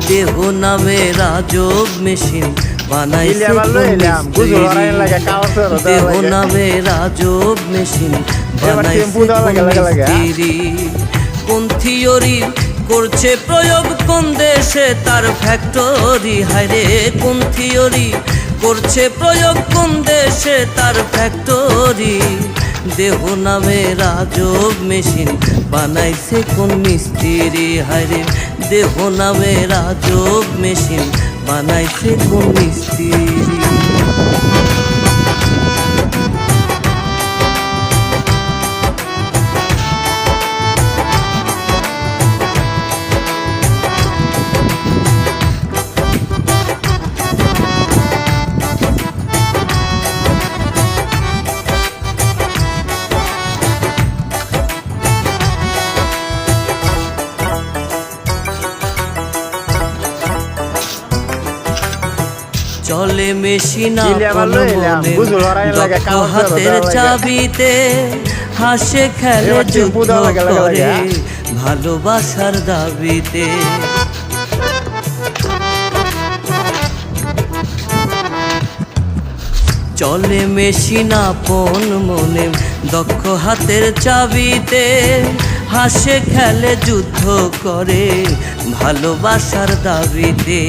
দেহ নামে রাজব মেশিন বানাইছে কোন মিস্ত্রি দেহ নামে রাজব মেশিন বানাইছে কোন মিস্ত্রি কোন থিওরি করছে প্রয়োগ কোন দেশে তার ফ্যাক্টরি হায়রে কোন থিওরি করছে প্রয়োগ কোন দেশে তার ফ্যাক্টরি দেহ নামে রাজব মেশিন বানাইছে কোন মিস্ত্রি হায়রে দেহ নামে রাজব মেশিন বানাইছে কোন মিস্ত্রি চলে মেশিন হাতের চাবিতে হাসে খেলে যুদ্ধ করে ভালোবাসার দাবিতে চলে মেশিন আপন মনে দক্ষ হাতের চাবিতে হাসে খেলে যুদ্ধ করে ভালোবাসার দাবিতে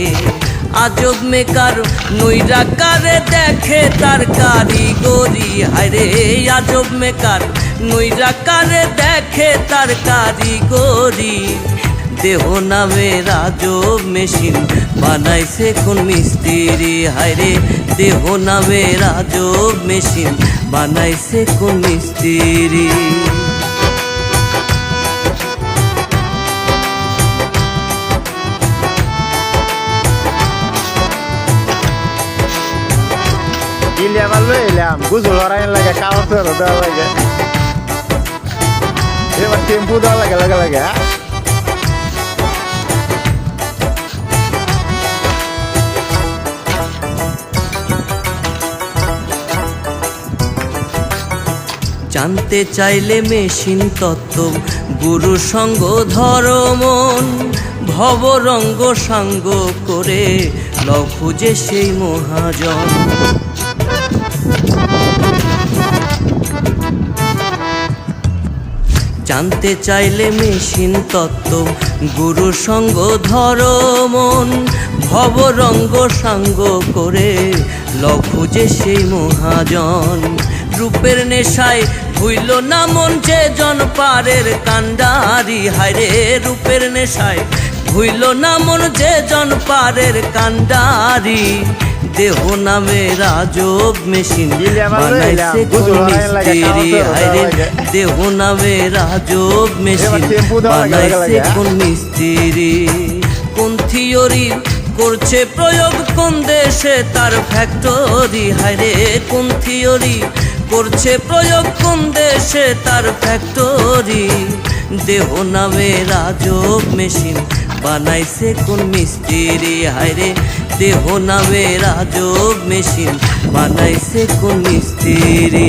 আজব মেকার নইরা কারে দেখে তার কারিগরি হায়রে আজব মেকার নইরা কারে দেখে তার কারিগরি দেহ নামে রাজব মেশিন বানাইছে কোন মিস্ত্রি হায়রে দেহ নামে রাজব মেশিন বানাইছে কোন মিস্ত্রি ইলিয়া মারলো এলাম গুজল হরাইন লাগে কাগজ দেওয়া লাগে এবার টেম্পু দেওয়া লাগে লাগে লাগে জানতে চাইলে মেশিন তত্ত্ব গুরু সঙ্গ ধর্মন ভবরঙ্গ সাঙ্গ করে লও খুঁজে সেই মহাজন জানতে চাইলে মেশিন তত্ত্ব গুরু সঙ্গ ধর্মন ভবরঙ্গ সাঙ্গ করে লও খুঁজে সেই মহাজন রূপের নেশায় হইল না মন যে জন পারের কান্ডারি হায়রে রূপের নেশায় হইল না মন যে জন পারের কান্ডারি দেহ নামে রাজব মেশিন বানাইছে কোন মিস্ত্রি হায়রে দেহ নামে রাজব মেশিন বানাইছে কোন মিস্ত্রি কোন থিওরি করছে প্রয়োগ কোন দেশে তার ফ্যাক্টরি হায়রে কোন থিওরি করছে প্রয়োগ কোন দেশে তার ফ্যাক্টরি দেহ নামে রাজব মেশিন বানাইছে কোন মিস্ত্রি হায়রে দেহ নামে রাজব মেশিন বানাইছে কোন মিস্ত্রি